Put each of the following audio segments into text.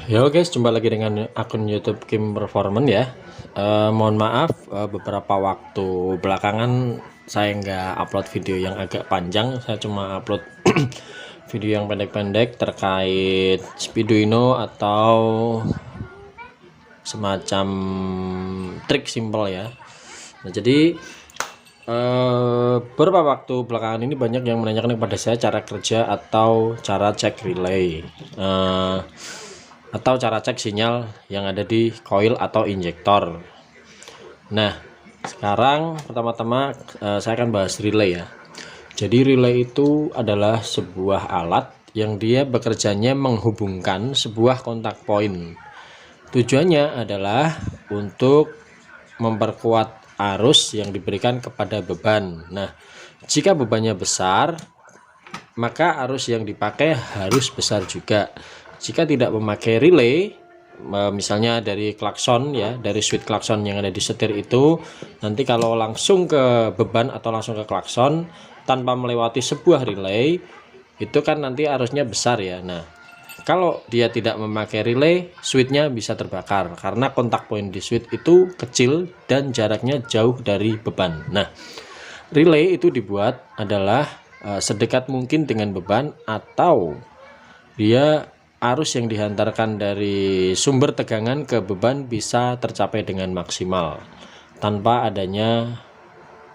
Yo guys, jumpa lagi dengan akun YouTube Kim Performance ya. Mohon maaf, beberapa waktu belakangan saya nggak upload video yang agak panjang. Saya cuma upload video yang pendek-pendek terkait Speeduino atau semacam trik simple ya. Nah, jadi beberapa waktu belakangan ini banyak yang menanyakan kepada saya cara kerja atau cara cek relay, atau cara cek sinyal yang ada di coil atau injektor. Nah, sekarang pertama-tama saya akan bahas relay ya. Jadi relay itu adalah sebuah alat yang dia bekerjanya menghubungkan sebuah kontak point. Tujuannya adalah untuk memperkuat arus yang diberikan kepada beban. Nah, jika bebannya besar, maka arus yang dipakai harus besar juga. Jika tidak memakai relay, misalnya dari klakson ya, dari switch klakson yang ada di setir itu, nanti kalau langsung ke beban atau langsung ke klakson tanpa melewati sebuah relay, itu kan nanti arusnya besar ya. Nah, kalau dia tidak memakai relay, switchnya bisa terbakar karena kontak point di switch itu kecil dan jaraknya jauh dari beban. Nah, relay itu dibuat adalah sedekat mungkin dengan beban, atau dia arus yang dihantarkan dari sumber tegangan ke beban bisa tercapai dengan maksimal tanpa adanya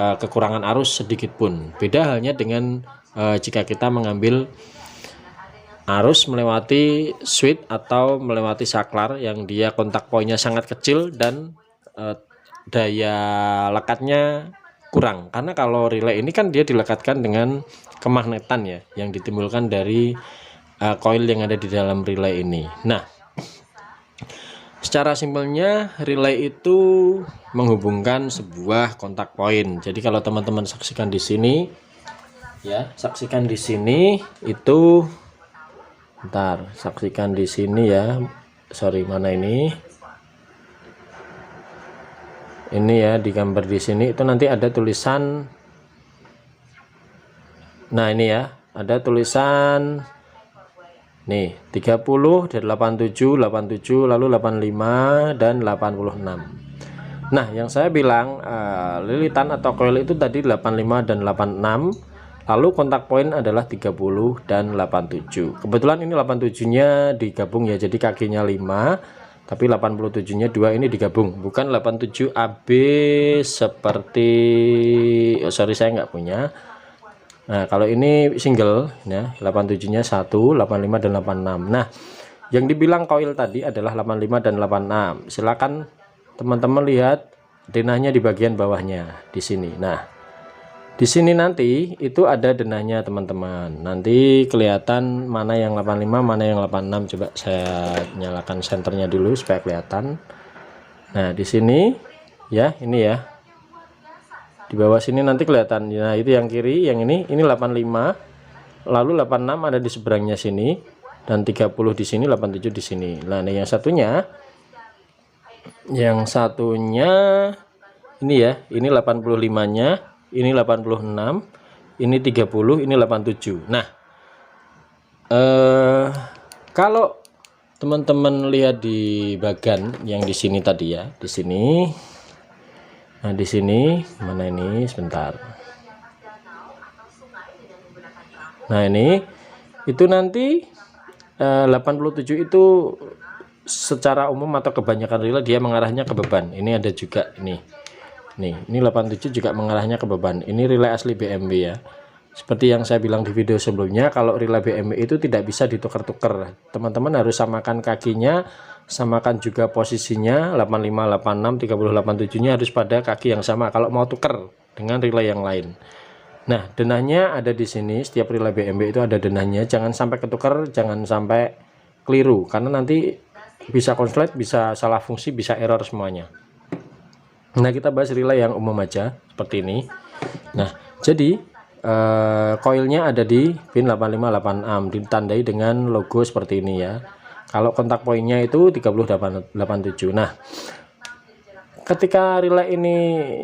kekurangan arus sedikit pun. Beda halnya dengan jika kita mengambil arus melewati switch atau melewati saklar yang dia kontak poinnya sangat kecil dan daya lekatnya kurang, karena kalau relay ini kan dia dilekatkan dengan kemagnetan ya yang ditimbulkan dari coil yang ada di dalam relay ini. Nah, secara simpelnya relay itu menghubungkan sebuah kontak point. Jadi kalau teman-teman saksikan di sini ya, saksikan di sini itu, bentar, saksikan di sini ya. Sorry, mana ini? Ini ya, di gambar di sini itu nanti ada tulisan. Nah, ini ya, ada tulisan nih 30 dan 87, 87 lalu 85 dan 86. Nah, yang saya bilang lilitan atau coil itu tadi 85 dan 86. Lalu kontak point adalah 30 dan 87. Kebetulan ini 87-nya digabung ya, jadi kakinya 5, tapi 87-nya 2 ini digabung. Bukan 87 AB seperti, oh, sorry saya nggak punya. Nah, kalau ini single ya, 87-nya 1, 85 dan 86. Nah, yang dibilang coil tadi adalah 85 dan 86. Silakan teman-teman lihat denahnya di bagian bawahnya di sini. Nah, di sini nanti itu ada denahnya teman-teman. Nanti kelihatan mana yang 85, mana yang 86. Coba saya nyalakan senternya dulu supaya kelihatan. Nah, di sini ya, ini ya. Di bawah sini nanti kelihatan. Nah, itu yang kiri, yang ini 85. Lalu 86 ada di seberangnya sini dan 30 di sini, 87 di sini. Nah, yang satunya ini ya, ini 85-nya. Ini 86, ini 30, ini 87. Nah, kalau teman-teman lihat di bagian yang di sini tadi ya, di sini. Nah, di sini mana ini? Sebentar. Nah, ini itu nanti 87 itu secara umum atau kebanyakan relay dia mengarahnya ke beban. Ini ada juga ini. Nih, ini 87 juga mengarahnya ke beban. Ini relay asli BMW ya. Seperti yang saya bilang di video sebelumnya, kalau relay BMW itu tidak bisa ditukar-tukar. Teman-teman harus samakan kakinya, samakan juga posisinya, 85, 86, 30, 87-nya harus pada kaki yang sama kalau mau tukar dengan relay yang lain. Nah, denahnya ada di sini. Setiap relay BMW itu ada denahnya. Jangan sampai ketukar, jangan sampai keliru, karena nanti bisa konslet, bisa salah fungsi, bisa error semuanya. Nah, kita bahas relay yang umum aja seperti ini. Nah, jadi coilnya ada di pin 8586, ditandai dengan logo seperti ini ya. Kalau kontak pointnya itu 3087. Nah, ketika relay ini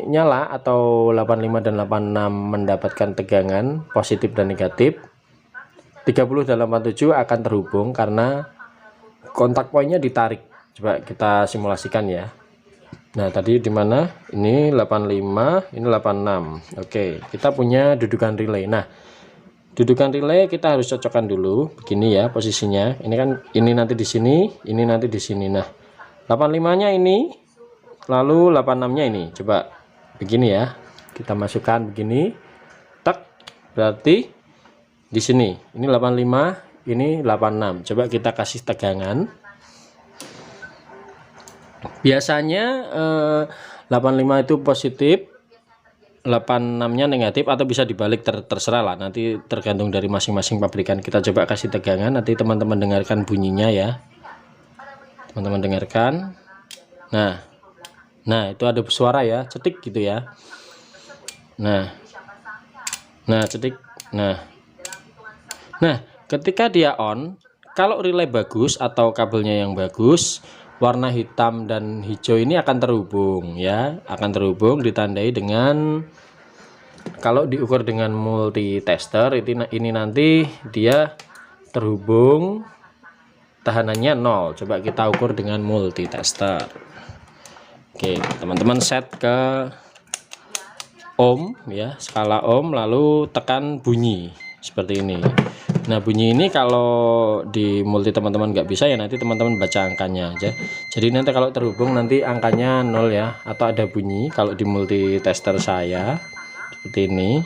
nyala atau 85 dan 86 mendapatkan tegangan positif dan negatif, 30 dan 87 akan terhubung karena kontak poinnya ditarik. Coba kita simulasikan ya. Nah, tadi di mana? Ini 85, ini 86. Oke, kita punya dudukan relay. Nah, dudukan relay kita harus cocokkan dulu begini ya posisinya. Ini kan ini nanti di sini, ini nanti di sini. Nah, 85-nya ini, lalu 86-nya ini. Coba begini ya. Kita masukkan begini. Tak. Berarti di sini. Ini 85, ini 86. Coba kita kasih tegangan. Biasanya 85 itu positif, 86-nya negatif, atau bisa dibalik, terserah lah, nanti tergantung dari masing-masing pabrikan. Kita coba kasih tegangan, nanti teman-teman dengarkan bunyinya ya. Teman-teman dengarkan. Nah itu ada suara ya, cetik gitu ya. Nah cetik. Nah ketika dia on, kalau relay bagus atau kabelnya yang bagus, warna hitam dan hijau ini akan terhubung ya, akan terhubung, ditandai dengan, kalau diukur dengan multitester ini nanti dia terhubung, tahanannya 0. Coba kita ukur dengan multitester. Oke, teman-teman set ke ohm ya, skala ohm, lalu tekan bunyi seperti ini. Nah, bunyi ini kalau di multi teman-teman nggak bisa ya, nanti teman-teman baca angkanya aja. Jadi nanti kalau terhubung nanti angkanya 0 ya, atau ada bunyi kalau di multi tester saya seperti ini.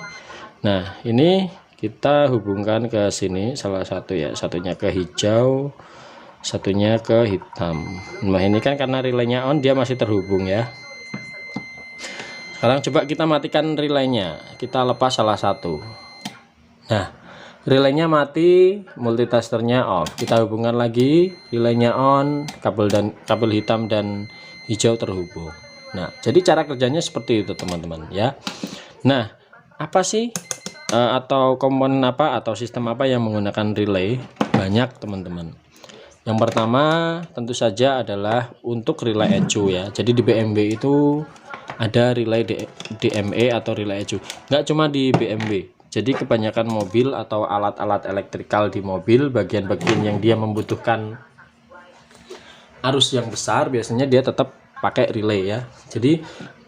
Nah, ini kita hubungkan ke sini salah satu ya, satunya ke hijau, satunya ke hitam. Nah, ini kan karena relaynya on, dia masih terhubung ya. Sekarang coba kita matikan relaynya, kita lepas salah satu. Nah, relaynya mati, multitesternya off. Kita hubungkan lagi, relaynya on, kabel hitam dan hijau terhubung. Nah, jadi cara kerjanya seperti itu teman-teman ya. Nah, apa sih atau komponen apa atau sistem apa yang menggunakan relay? Banyak teman-teman. Yang pertama tentu saja adalah untuk relay ECU ya. Jadi di BMW itu ada relay DME atau relay ECU. Nggak cuma di BMW. Jadi kebanyakan mobil atau alat-alat elektrikal di mobil, bagian-bagian yang dia membutuhkan arus yang besar, biasanya dia tetap pakai relay ya. Jadi,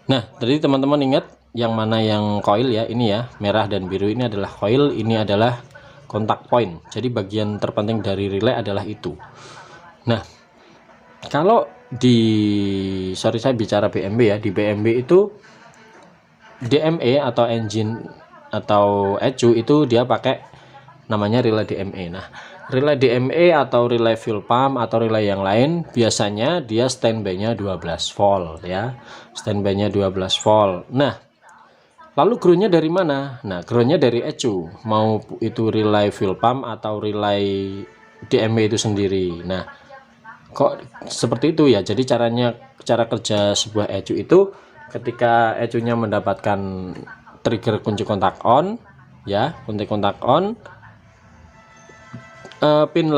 nah tadi teman-teman ingat yang mana yang coil ya, ini ya, merah dan biru ini adalah coil, ini adalah kontak point. Jadi bagian terpenting dari relay adalah itu. Nah, kalau saya bicara BMW ya, di BMW itu DME atau engine atau ECU itu dia pakai namanya relay DME. Nah, relay DME atau relay fuel pump atau relay yang lain biasanya dia standby-nya 12 volt ya. Standby-nya 12 volt. Nah, lalu groundnya dari mana? Nah, groundnya dari ECU. Mau itu relay fuel pump atau relay DME itu sendiri. Nah, kok seperti itu ya. Jadi cara kerja sebuah ECU itu ketika ECU-nya mendapatkan trigger kunci kontak on ya, kunci kontak on, pin 85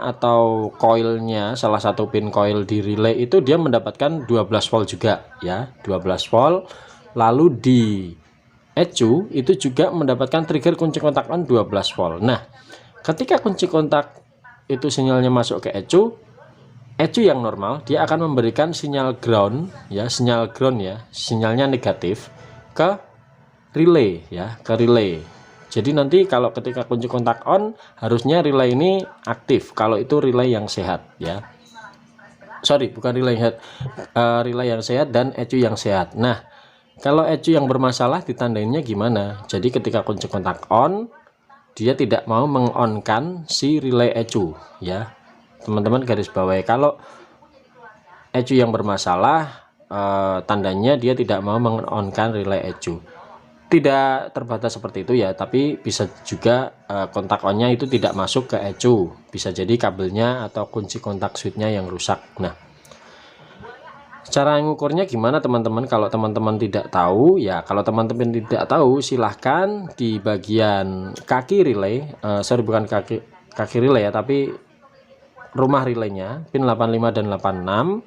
atau coilnya, salah satu pin coil di relay itu dia mendapatkan 12 volt juga ya, 12 volt. Lalu di ECU itu juga mendapatkan trigger kunci kontak on 12 volt. Nah, ketika kunci kontak itu sinyalnya masuk ke ECU yang normal dia akan memberikan sinyal ground ya, sinyalnya negatif ke relay ya, ke relay. Jadi nanti kalau ketika kunci kontak on harusnya relay ini aktif, kalau itu relay yang sehat ya. Sorry, bukan relay yang sehat, relay yang sehat dan ECU yang sehat. Nah, kalau ECU yang bermasalah ditandainya gimana? Jadi ketika kunci kontak on dia tidak mau mengonkan si relay ECU ya. Teman-teman garis bawahi, kalau ECU yang bermasalah tandanya dia tidak mau mengonkan relay ECU. Tidak terbatas seperti itu ya, tapi bisa juga kontak onnya itu tidak masuk ke ECU, bisa jadi kabelnya atau kunci kontak switchnya yang rusak. Nah, cara mengukurnya gimana teman-teman? Kalau teman-teman tidak tahu ya, kalau teman-teman tidak tahu silahkan di bagian kaki relay, bukan kaki relay ya, tapi rumah relaynya pin 85 dan 86,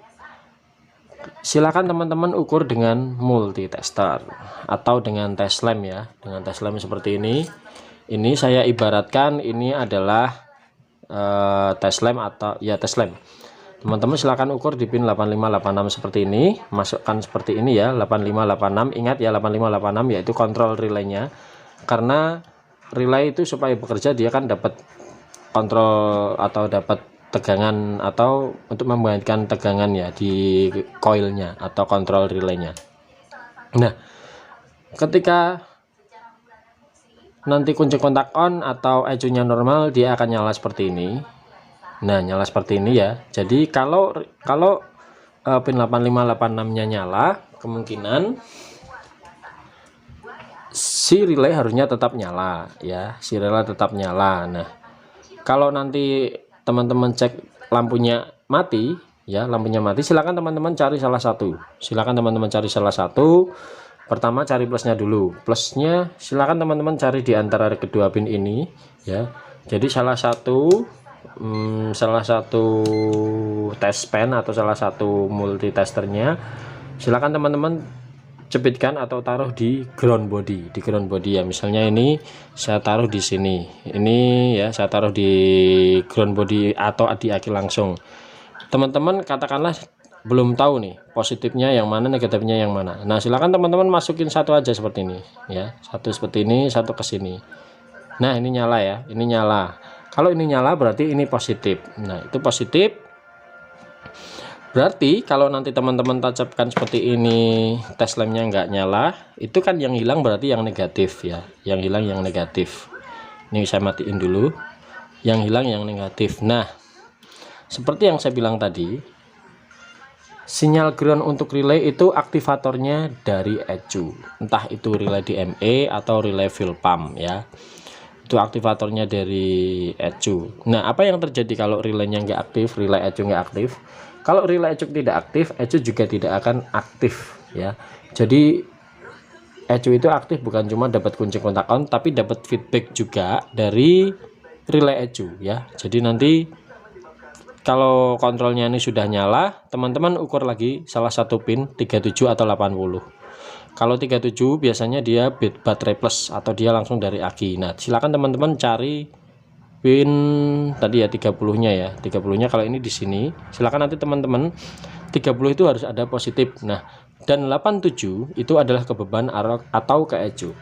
silakan teman-teman ukur dengan multitester atau dengan test lamp ya, dengan test lamp seperti ini. Ini saya ibaratkan ini adalah test lamp atau ya test lamp. Teman-teman silahkan ukur di pin 8586 seperti ini, masukkan seperti ini ya, 8586. Ingat ya 8586 yaitu kontrol relaynya, karena relay itu supaya bekerja dia kan dapat kontrol atau dapat tegangan atau untuk membangkitkan tegangan ya di coilnya atau kontrol relaynya. Nah, ketika nanti kunci kontak on atau ECU-nya normal, dia akan nyala seperti ini. Nah, nyala seperti ini ya. Jadi kalau pin 8586-nya nyala, kemungkinan si relay harusnya tetap nyala ya. Si relay tetap nyala. Nah, kalau nanti teman-teman cek lampunya mati ya, lampunya mati, silakan teman-teman cari salah satu. Silakan teman-teman cari salah satu. Pertama cari plusnya dulu. Plusnya silakan teman-teman cari di antara kedua pin ini ya. Jadi salah satu test pen atau salah satu multitesternya silakan teman-teman cepitkan atau taruh di ground body, ya. Misalnya ini saya taruh di sini, ini ya saya taruh di ground body atau di aki langsung. Teman-teman katakanlah belum tahu nih positifnya yang mana, negatifnya yang mana. Nah, silakan teman-teman masukin satu aja seperti ini ya, satu seperti ini, satu ke sini. Nah, ini nyala ya, ini nyala. Kalau ini nyala berarti ini positif. Nah, itu positif. Berarti kalau nanti teman-teman tancapkan seperti ini, tes lampnya nggak nyala, itu kan yang hilang berarti yang negatif ya. Yang hilang yang negatif. Ini saya matiin dulu. Yang hilang yang negatif. Nah, seperti yang saya bilang tadi, sinyal ground untuk relay itu aktivatornya dari ECU. Entah itu relay DME atau relay fuel pump ya. Itu aktivatornya dari ECU. Nah, apa yang terjadi kalau relaynya nggak aktif, relay ECU nggak aktif? Kalau relay ECU tidak aktif, ECU juga tidak akan aktif ya. Jadi ECU itu aktif bukan cuma dapat kunci kontak on, tapi dapat feedback juga dari relay ECU ya. Jadi nanti kalau kontrolnya ini sudah nyala, teman-teman ukur lagi salah satu pin 37 atau 80. Kalau 37 biasanya dia baterai plus atau dia langsung dari aki. Nah, silakan teman-teman cari pin tadi ya 30-nya ya. 30-nya kalau ini di sini, silakan nanti teman-teman 30 itu harus ada positif. Nah, dan 87 itu adalah ke beban atau ke ECU.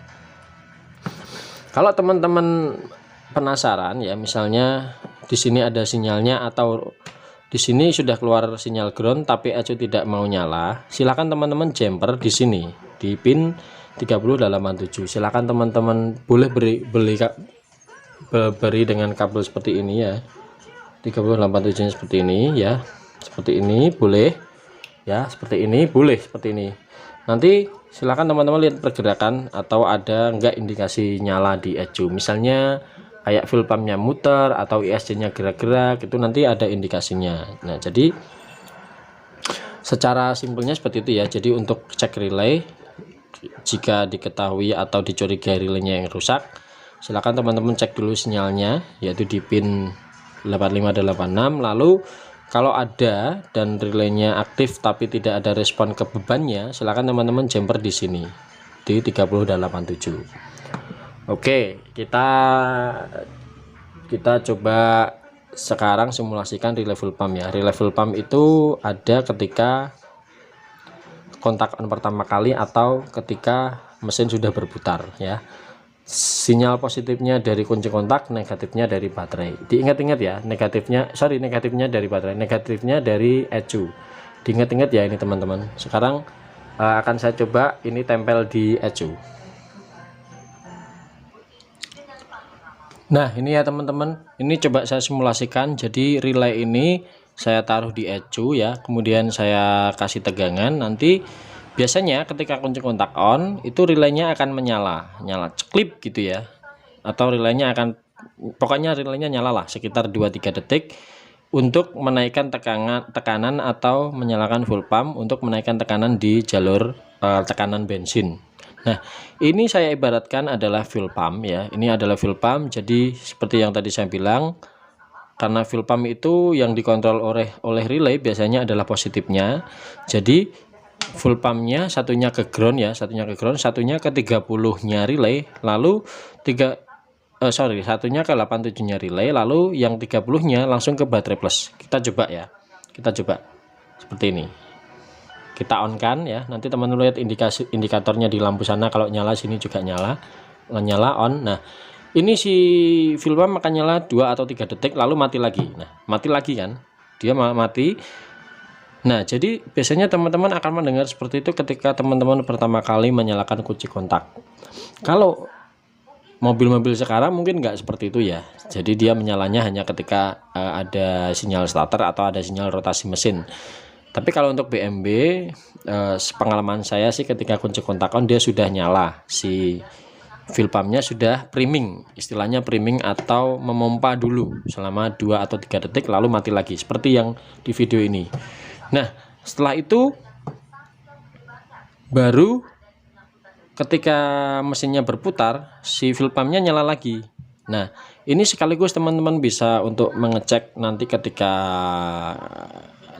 Kalau teman-teman penasaran ya, misalnya di sini ada sinyalnya atau di sini sudah keluar sinyal ground tapi ECU tidak mau nyala, silakan teman-teman jumper di sini di pin 3087. Silakan teman-teman boleh beri dengan kabel seperti ini ya, 3087 seperti ini ya, seperti ini boleh ya, seperti ini boleh, seperti ini. Nanti silakan teman-teman lihat pergerakan atau ada enggak indikasi nyala di ECU, misalnya kayak fuel pumpnya muter atau ISC-nya gerak-gerak, itu nanti ada indikasinya. Nah, jadi secara simpelnya seperti itu ya. Jadi untuk cek relay, jika diketahui atau dicurigai relaynya yang rusak, silakan teman-teman cek dulu sinyalnya, yaitu di pin 85 dan 86. Lalu kalau ada dan relaynya aktif tapi tidak ada respon ke bebannya, silakan teman-teman jumper di sini di 30 dan 87. Oke, kita coba sekarang simulasikan relay fuel pump ya. Relay fuel pump itu ada ketika kontak on pertama kali atau ketika mesin sudah berputar ya. Sinyal positifnya dari kunci kontak, negatifnya dari baterai. Diingat-ingat ya, negatifnya dari baterai, negatifnya dari ECU. Diingat-ingat ya ini teman-teman. Sekarang akan saya coba ini tempel di ECU. Nah, ini ya teman-teman, ini coba saya simulasikan. Jadi relay ini saya taruh di ECU ya, kemudian saya kasih tegangan. Nanti biasanya ketika kunci kontak on itu relaynya akan nyala ceklip gitu ya, atau relaynya akan, pokoknya relaynya nyala lah sekitar 2-3 detik untuk menaikkan tekanan atau menyalakan fuel pump untuk menaikkan tekanan di jalur tekanan bensin. Nah, ini saya ibaratkan adalah fuel pump ya. Ini adalah fuel pump. Jadi seperti yang tadi saya bilang, karena fuel pump itu yang dikontrol oleh relay biasanya adalah positifnya. Jadi fuel pumpnya satunya ke ground ya, satunya ke 30-nya relay, lalu satunya ke 87-nya relay, lalu yang 30-nya langsung ke baterai plus. Kita coba ya, kita coba seperti ini, kita on kan ya. Nanti teman-teman lihat indikatornya di lampu sana, kalau nyala sini juga nyala, on. Nah ini si fuel pump akan nyala 2 atau 3 detik lalu mati lagi. Nah mati lagi kan, dia mati. Nah jadi biasanya teman-teman akan mendengar seperti itu ketika teman-teman pertama kali menyalakan kunci kontak. Kalau mobil-mobil sekarang mungkin nggak seperti itu ya, jadi dia menyalanya hanya ketika ada sinyal starter atau ada sinyal rotasi mesin. Tapi kalau untuk BMW, pengalaman saya sih ketika kunci kontak on dia sudah nyala, si fuel pumpnya sudah priming, istilahnya priming atau memompa dulu selama 2 atau 3 detik lalu mati lagi seperti yang di video ini. Nah setelah itu baru ketika mesinnya berputar si fuel pumpnya nyala lagi. Nah ini sekaligus teman-teman bisa untuk mengecek nanti ketika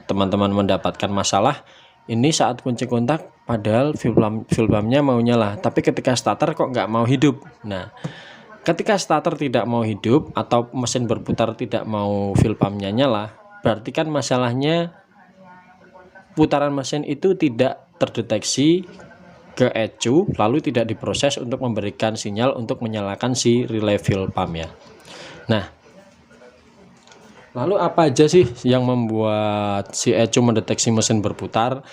teman-teman mendapatkan masalah ini saat kunci kontak padahal fuel pumpnya mau nyala, tapi ketika starter kok nggak mau hidup. Nah ketika starter tidak mau hidup atau mesin berputar tidak mau fuel pumpnya nyala, berarti kan masalahnya putaran mesin itu tidak terdeteksi ke ECU lalu tidak diproses untuk memberikan sinyal untuk menyalakan si relay fuel pump ya. Nah lalu apa aja sih yang membuat si ECU mendeteksi mesin berputar?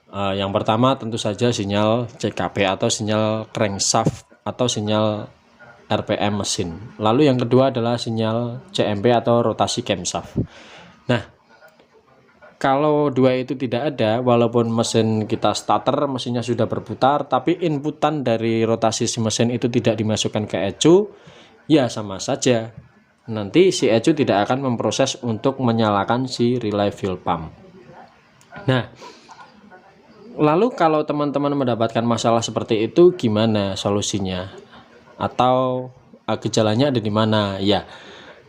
Yang pertama tentu saja sinyal CKP atau sinyal crankshaft atau sinyal RPM mesin. Lalu yang kedua adalah sinyal CMP atau rotasi camshaft. Nah kalau dua itu tidak ada, walaupun mesin kita starter, mesinnya sudah berputar, tapi inputan dari rotasi si mesin itu tidak dimasukkan ke ECU, ya sama saja. Nanti si ECU tidak akan memproses untuk menyalakan si relay fuel pump. Nah, lalu kalau teman-teman mendapatkan masalah seperti itu, gimana solusinya? Atau gejalanya ada di mana? Ya,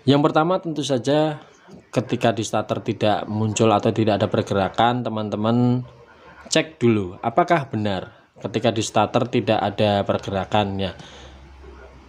yang pertama tentu saja ketika di starter tidak muncul atau tidak ada pergerakan, teman-teman cek dulu apakah benar ketika di starter tidak ada pergerakannya,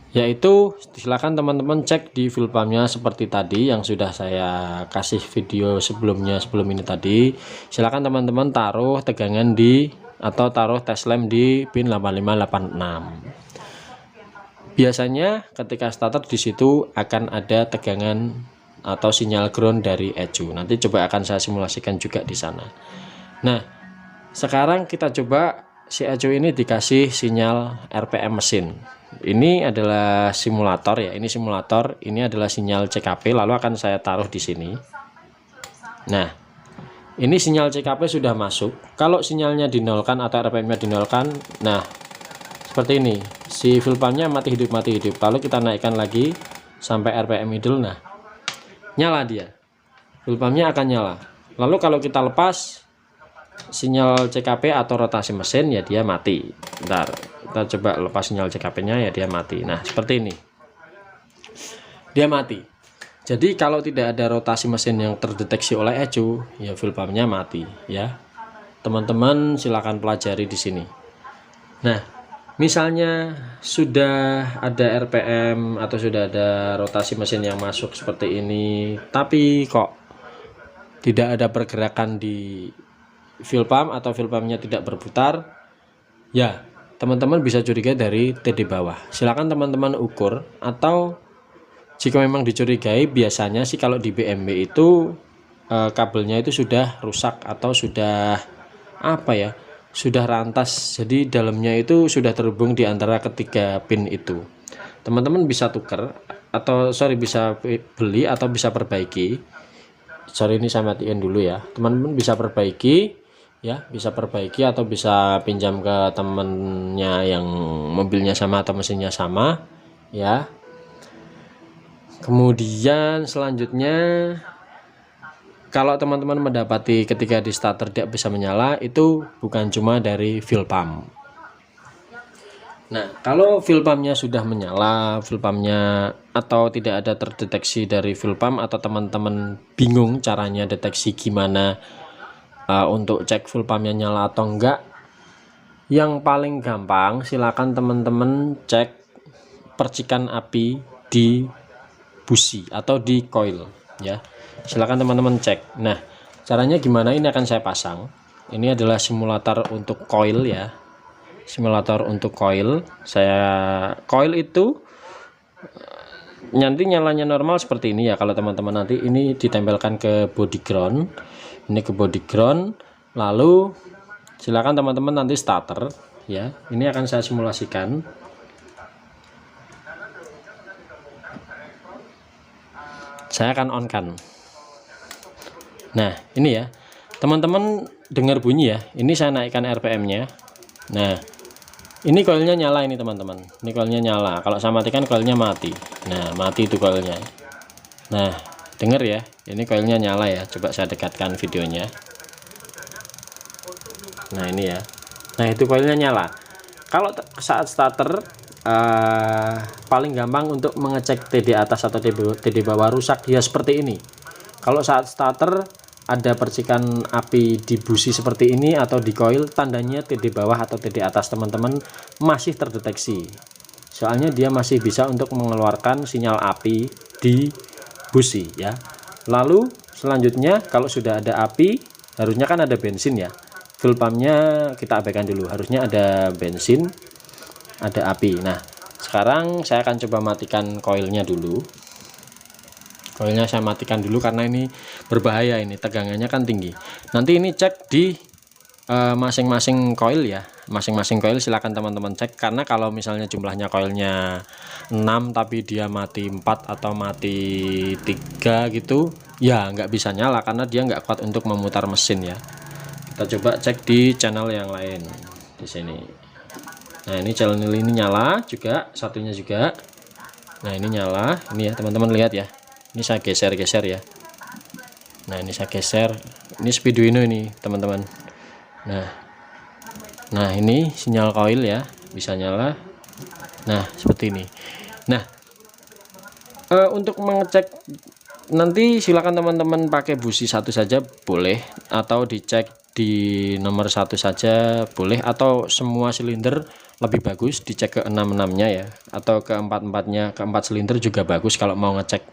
yaitu silakan teman-teman cek di fuel pumpnya seperti tadi yang sudah saya kasih video sebelum ini tadi. Silakan teman-teman taruh tegangan di atau taruh test lamp di pin 8586. Biasanya ketika starter di situ akan ada tegangan atau sinyal ground dari ECU. Nanti coba akan saya simulasikan juga di sana. Nah, sekarang kita coba si ECU ini dikasih sinyal RPM mesin. Ini adalah simulator ya, ini simulator, ini adalah sinyal CKP, lalu akan saya taruh di sini. Nah, ini sinyal CKP sudah masuk. Kalau sinyalnya dinolkan atau RPM-nya dinolkan, nah seperti ini. Si fuel pumpnya mati hidup. Lalu kita naikkan lagi sampai RPM idle. Nah, nyala dia, fuel pumpnya akan nyala. Lalu kalau kita lepas sinyal CKP atau rotasi mesin ya dia mati. Bentar, kita coba lepas sinyal CKP nya ya dia mati. Nah seperti ini, dia mati. Jadi kalau tidak ada rotasi mesin yang terdeteksi oleh ECU ya fuel pumpnya mati ya. Teman-teman silakan pelajari di sini. Nah misalnya sudah ada RPM atau sudah ada rotasi mesin yang masuk seperti ini, tapi kok tidak ada pergerakan di fuel pump atau fuel pumpnya tidak berputar, ya teman-teman bisa curiga dari TD bawah. Silakan teman-teman ukur, atau jika memang dicurigai, biasanya sih kalau di BMW itu kabelnya itu sudah rusak atau sudah sudah rantas, jadi dalamnya itu sudah terhubung di antara ketiga pin itu. Teman-teman bisa tuker atau bisa beli atau bisa perbaiki. Ini saya matiin dulu ya. Teman-teman bisa perbaiki ya, bisa perbaiki atau bisa pinjam ke temennya yang mobilnya sama atau mesinnya sama ya. Kemudian selanjutnya, kalau teman-teman mendapati ketika di starter tidak bisa menyala, itu bukan cuma dari fuel pump. Nah, kalau fuel pumpnya sudah menyala, fuel pumpnya atau tidak ada terdeteksi dari fuel pump, atau teman-teman bingung caranya deteksi gimana untuk cek fuel pumpnya nyala atau enggak, yang paling gampang silakan teman-teman cek percikan api di busi atau di coil ya. Silakan teman-teman cek. Nah, caranya gimana, ini akan saya pasang. Ini adalah simulator untuk coil ya. Simulator untuk coil. Coil itu nanti nyalanya normal seperti ini ya. Kalau teman-teman nanti ini ditempelkan ke body ground. Ini ke body ground. Lalu silakan teman-teman nanti starter ya. Ini akan saya simulasikan. Saya akan on kan. Nah, ini ya. Teman-teman dengar bunyi ya. Ini saya naikkan RPM-nya. Nah, ini coilnya nyala ini teman-teman. Ini coilnya nyala. Kalau saya matikan coilnya mati. Nah, mati itu coilnya. Nah, dengar ya. Ini coilnya nyala ya. Coba saya dekatkan videonya. Nah, ini ya. Nah, itu coilnya nyala. Kalau saat starter paling gampang untuk mengecek TD atas atau TD bawah rusak ya seperti ini. Kalau saat starter ada percikan api di busi seperti ini atau di coil, tandanya TD bawah atau TD atas teman-teman masih terdeteksi. Soalnya dia masih bisa untuk mengeluarkan sinyal api di busi ya. Lalu selanjutnya kalau sudah ada api, harusnya kan ada bensin ya. Fuel pumpnya kita abaikan dulu, harusnya ada bensin, ada api. Nah, sekarang saya akan coba matikan coilnya dulu. Coilnya saya matikan dulu karena ini berbahaya, ini tegangannya kan tinggi. Nanti ini cek di masing-masing coil ya. Masing-masing coil silakan teman-teman cek, karena kalau misalnya jumlahnya coilnya 6 tapi dia mati 4 atau mati 3 gitu, ya nggak bisa nyala karena dia nggak kuat untuk memutar mesin ya. Kita coba cek di channel yang lain di sini. Nah, ini channel ini nyala juga, satunya juga. Nah, ini nyala. Ini ya teman-teman lihat ya. Ini saya geser-geser ya. Nah, ini saya geser. Ini Speeduino ini teman-teman. Nah ini sinyal coil ya, bisa nyala. Nah, seperti ini. Nah, untuk mengecek nanti silakan teman-teman pakai busi satu saja boleh, atau dicek di nomor 1 saja boleh, atau semua silinder lebih bagus dicek ke 6-6-nya ya, atau ke 4-4-nya, ke 4 silinder juga bagus kalau mau ngecek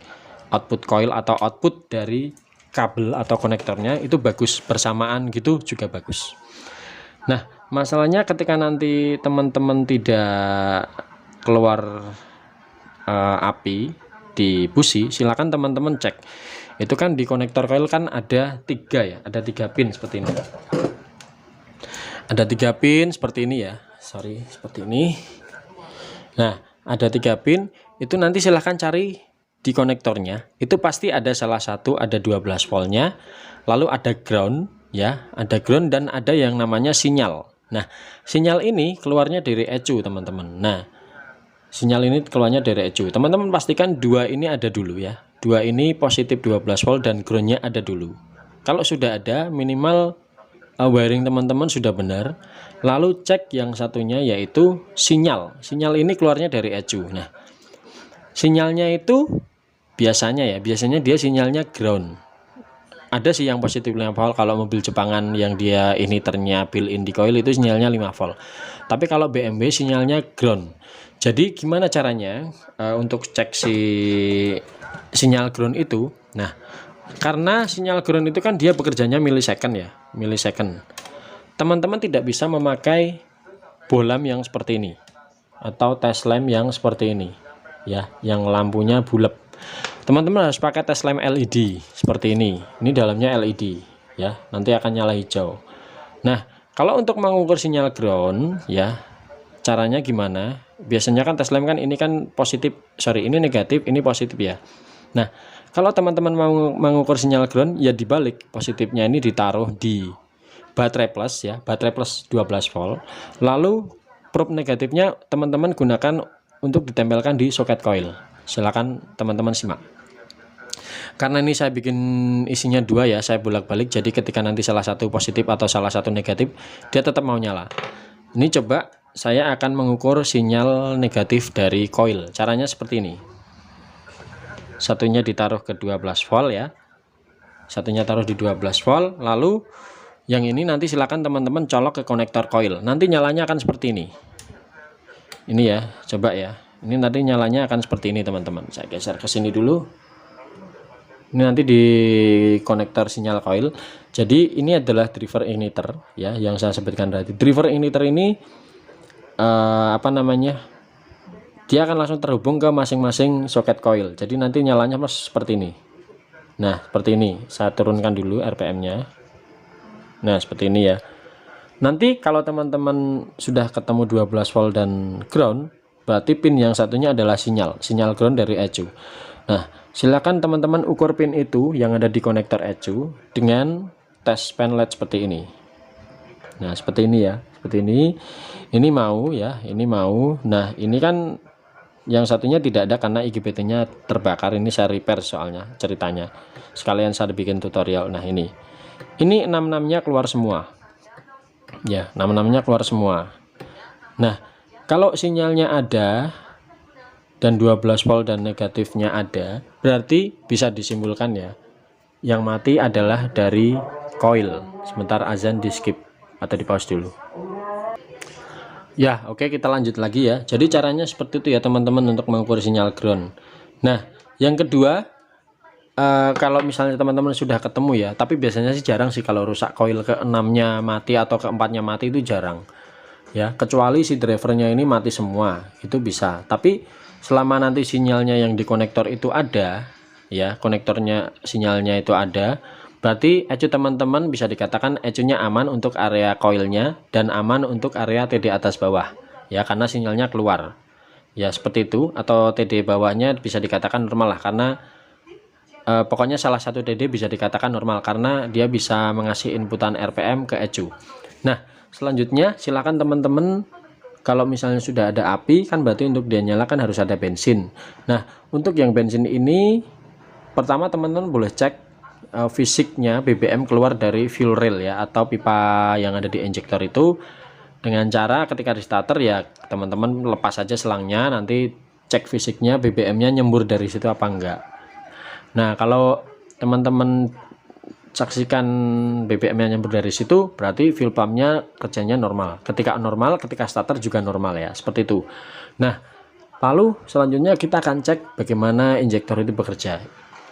output coil atau output dari kabel atau konektornya, itu bagus bersamaan gitu juga bagus. Nah, masalahnya ketika nanti teman-teman tidak keluar api di busi, silakan teman-teman cek. Itu kan di konektor coil kan ada 3 ya, ada 3 pin seperti ini. Ada 3 pin seperti ini ya. Sorry, seperti ini. Nah, ada 3 pin, itu nanti silahkan cari di konektornya. Itu pasti ada salah satu, ada 12 voltnya, lalu ada ground ya, ada ground dan ada yang namanya sinyal. Nah, sinyal ini keluarnya dari ECU teman-teman. Nah, sinyal ini keluarnya dari ECU. Teman-teman pastikan 2 ini ada dulu ya. 2 ini positif 12 volt dan groundnya ada dulu. Kalau sudah ada, minimal wiring teman-teman sudah benar. Lalu cek yang satunya yaitu sinyal. Sinyal ini keluarnya dari ECU. Nah, sinyalnya itu biasanya dia sinyalnya ground. Ada sih yang positif 5 volt. Kalau mobil Jepangan yang dia inverternya built-in di coil itu sinyalnya 5 volt. Tapi kalau BMW sinyalnya ground. Jadi gimana caranya untuk cek si sinyal ground itu? Nah, karena sinyal ground itu kan dia bekerjanya millisecond ya, millisecond. Teman-teman tidak bisa memakai bolam yang seperti ini atau test lamp yang seperti ini ya, yang lampunya bulat. Teman-teman harus pakai test lamp LED seperti ini. Ini dalamnya LED ya, nanti akan nyala hijau. Nah, kalau untuk mengukur sinyal ground ya, caranya gimana? Biasanya kan test lamp kan ini kan positif, sorry ini negatif, ini positif ya. Nah, kalau teman-teman mau mengukur sinyal ground ya dibalik, positifnya ini ditaruh di baterai plus ya, baterai plus 12 volt. Lalu probe negatifnya teman-teman gunakan untuk ditempelkan di soket coil. Silakan teman-teman simak. Karena ini saya bikin isinya 2 ya, saya bolak-balik, jadi ketika nanti salah satu positif atau salah satu negatif, dia tetap mau nyala. Ini coba saya akan mengukur sinyal negatif dari coil. Caranya seperti ini. Satunya ditaruh ke 12 volt ya. Satunya taruh di 12 volt, lalu yang ini nanti silakan teman-teman colok ke konektor coil. Nanti nyalanya akan seperti ini. Ini ya, coba ya. Ini nanti nyalanya akan seperti ini teman-teman. Saya geser ke sini dulu. Ini nanti di konektor sinyal coil. Jadi ini adalah driver igniter ya, yang saya sebutkan tadi. Driver igniter ini apa namanya? Dia akan langsung terhubung ke masing-masing soket coil. Jadi nanti nyalanya seperti ini. Nah, seperti ini. Saya turunkan dulu RPM-nya. Nah, seperti ini ya. Nanti kalau teman-teman sudah ketemu 12 volt dan ground, berarti pin yang satunya adalah sinyal ground dari ECU. Nah, silakan teman-teman ukur pin itu yang ada di konektor ECU dengan tes pen LED seperti ini. Nah, seperti ini ya, seperti ini. Ini mau ya, ini mau. Nah, ini kan yang satunya tidak ada karena IGBT-nya terbakar. Ini saya repair soalnya ceritanya. Sekalian saya bikin tutorial. Nah, ini 66-nya keluar semua. Ya, 66-nya keluar semua. Nah, kalau sinyalnya ada dan 12 volt dan negatifnya ada, berarti bisa disimpulkan ya, yang mati adalah dari coil. Sebentar azan di skip atau di pause dulu. Ya, oke, kita lanjut lagi ya. Jadi caranya seperti itu ya teman-teman untuk mengukur sinyal ground. Nah, yang kedua, kalau misalnya teman-teman sudah ketemu ya, tapi biasanya sih jarang sih kalau rusak coil ke-6-nya mati atau ke-4-nya mati, itu jarang. Ya, kecuali si drivernya ini mati semua, itu bisa. Tapi selama nanti sinyalnya yang di konektor itu ada, ya, konektornya sinyalnya itu ada, berarti ECU teman-teman bisa dikatakan ECU-nya aman untuk area coilnya dan aman untuk area TD atas bawah, ya, karena sinyalnya keluar. Ya, seperti itu. Atau TD bawahnya bisa dikatakan normal lah, karena pokoknya salah satu TD bisa dikatakan normal karena dia bisa mengasih inputan RPM ke ECU. Nah, selanjutnya silakan teman-teman, kalau misalnya sudah ada api kan berarti untuk dia nyala kan harus ada bensin. Nah, untuk yang bensin ini pertama teman-teman boleh cek fisiknya BBM keluar dari fuel rail ya, atau pipa yang ada di injektor itu, dengan cara ketika di starter ya teman-teman lepas aja selangnya, nanti cek fisiknya BBM-nya nyembur dari situ apa enggak. Nah, kalau teman-teman saksikan BBM-nya nyembur dari situ, berarti fuel pump-nya kerjanya normal. Ketika normal, ketika starter juga normal ya, seperti itu. Nah, lalu selanjutnya kita akan cek bagaimana injektor itu bekerja.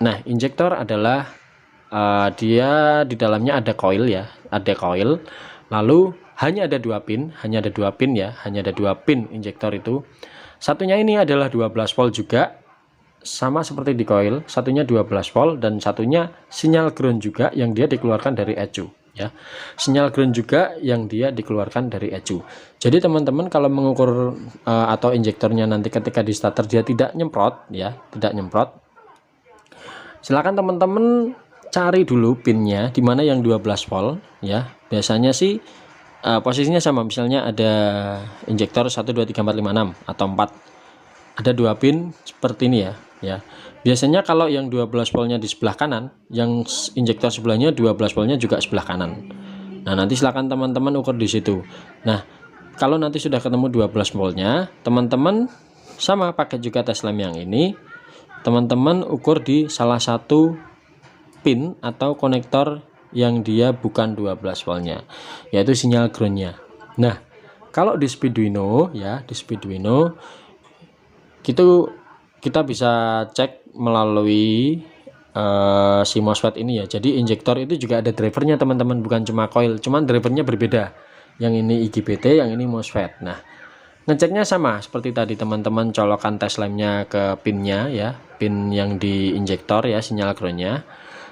Nah, injektor adalah dia di dalamnya ada coil ya, ada coil. Lalu hanya ada dua pin ya, hanya ada dua pin injektor itu. Satunya ini adalah 12 volt juga, sama seperti di coil, satunya 12 volt dan satunya sinyal ground juga yang dia dikeluarkan dari ECU ya. Sinyal ground juga yang dia dikeluarkan dari ECU. Jadi teman-teman kalau mengukur atau injektornya nanti ketika di starter dia tidak nyemprot ya, tidak nyemprot, silakan teman-teman cari dulu pinnya di mana yang 12 volt ya. Biasanya sih posisinya sama, misalnya ada injektor 1 2 3 4 5 6 atau 4. Ada dua pin seperti ini ya. Biasanya kalau yang 12 voltnya di sebelah kanan, yang injektor sebelahnya 12 voltnya juga sebelah kanan. Nah, nanti silakan teman-teman ukur di situ. Nah, kalau nanti sudah ketemu 12 voltnya, teman-teman sama pakai juga tes lem yang ini. Teman-teman ukur di salah satu pin atau konektor yang dia bukan 12 voltnya, yaitu sinyal groundnya. Nah, kalau di Speeduino ya, di Speeduino kita bisa cek melalui si MOSFET ini ya. Jadi injektor itu juga ada drivernya teman-teman, bukan cuma coil, cuman drivernya berbeda. Yang ini IGBT, yang ini MOSFET. Nah, ngeceknya sama seperti tadi, teman-teman colokan tes lemnya ke pinnya ya, pin yang di injektor ya, sinyal groundnya.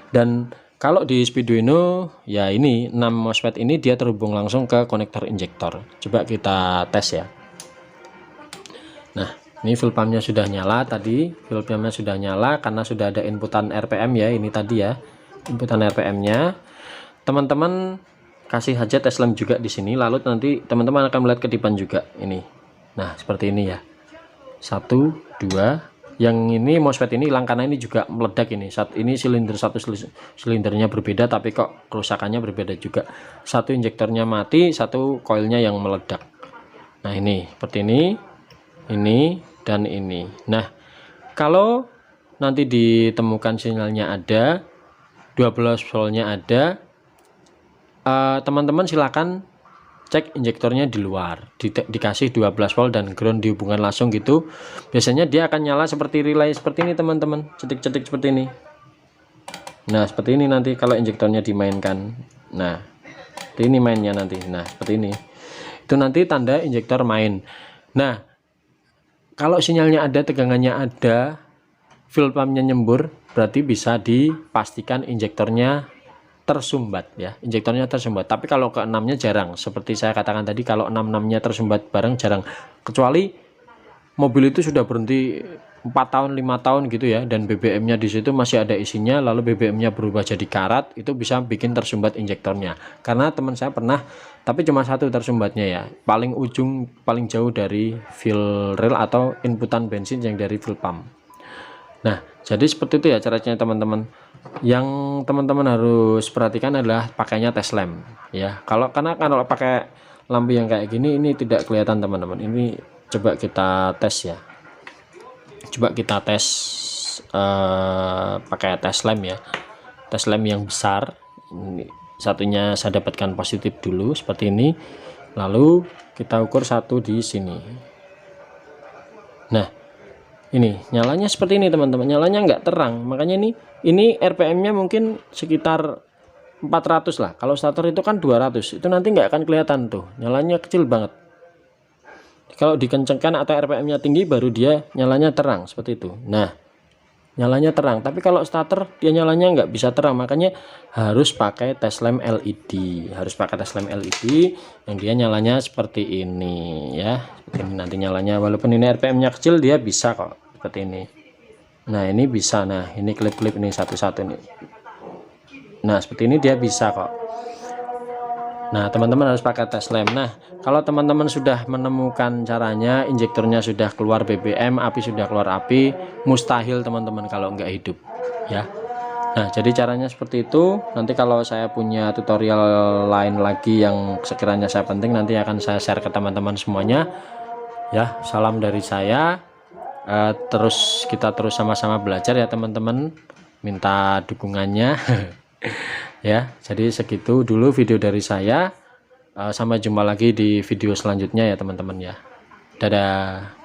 Dan kalau di Speeduino ya, ini 6 MOSFET ini dia terhubung langsung ke konektor injektor. Coba kita tes ya. Nah, ini fuel pumpnya sudah nyala tadi, fuel pumpnya sudah nyala karena sudah ada inputan RPM ya, ini tadi ya, inputan RPM-nya. Teman-teman kasih aja tes lem juga di sini, lalu nanti teman-teman akan melihat kedipan juga ini. Nah, seperti ini ya. 1 2, yang ini MOSFET ini hilang karena ini juga meledak ini. Ini silinder, satu silindernya berbeda tapi kok kerusakannya berbeda juga. Satu injektornya mati, satu koilnya yang meledak. Nah, ini seperti ini dan ini. Nah, kalau nanti ditemukan sinyalnya ada, 12 voltnya ada, teman-teman silakan cek injektornya di luar, dikasih 12 volt dan ground dihubungkan langsung gitu. Biasanya dia akan nyala seperti relay seperti ini teman-teman, cetik-cetik seperti ini. Nah seperti ini nanti kalau injektornya dimainkan. Nah ini mainnya nanti, nah seperti ini, itu nanti tanda injektor main. Nah kalau sinyalnya ada, tegangannya ada, fuel pumpnya nyembur, berarti bisa dipastikan injektornya tersumbat ya, injektornya tersumbat. Tapi kalau ke 6-nya jarang, seperti saya katakan tadi, kalau 6-6-nya tersumbat bareng jarang, kecuali mobil itu sudah berhenti 4 tahun 5 tahun gitu ya, dan BBM-nya di situ masih ada isinya, lalu BBM-nya berubah jadi karat, itu bisa bikin tersumbat injektornya. Karena teman saya pernah, tapi cuma satu tersumbatnya ya, paling ujung paling jauh dari fuel rail atau inputan bensin yang dari fuel pump. Nah jadi seperti itu ya caranya teman-teman. Yang teman-teman harus perhatikan adalah pakainya tes lamp ya. Karena kalau pakai lampu yang kayak gini ini tidak kelihatan teman-teman. Ini coba kita tes ya. Coba kita tes pakai tes lamp ya. Tes lamp yang besar. Ini satunya saya dapatkan positif dulu seperti ini. Lalu kita ukur satu di sini. Nah ini nyalanya seperti ini teman-teman, nyalanya nggak terang, makanya ini RPM-nya mungkin sekitar 400 lah. Kalau starter itu kan 200, itu nanti nggak akan kelihatan tuh, nyalanya kecil banget. Kalau dikencengkan atau RPM-nya tinggi baru dia nyalanya terang seperti itu. Nah nyalanya terang, tapi kalau starter dia nyalanya nggak bisa terang, makanya harus pakai tes lamp LED, harus pakai tes lamp LED yang dia nyalanya seperti ini ya. Ini nanti nyalanya, walaupun ini RPM-nya kecil dia bisa kok seperti ini. Nah ini bisa, nah ini klip-klip ini satu-satu nih. Nah seperti ini dia bisa kok. Nah teman-teman harus pakai tes lamp. Nah kalau teman-teman sudah menemukan caranya, injektornya sudah keluar BBM, api sudah keluar api, mustahil teman-teman kalau nggak hidup ya. Nah jadi caranya seperti itu. Nanti kalau saya punya tutorial lain lagi yang sekiranya saya penting, nanti akan saya share ke teman-teman semuanya ya. Salam dari saya. Kita terus sama-sama belajar ya teman-teman, minta dukungannya ya. Jadi segitu dulu video dari saya. Sampai jumpa lagi di video selanjutnya ya teman-teman ya. Dadah.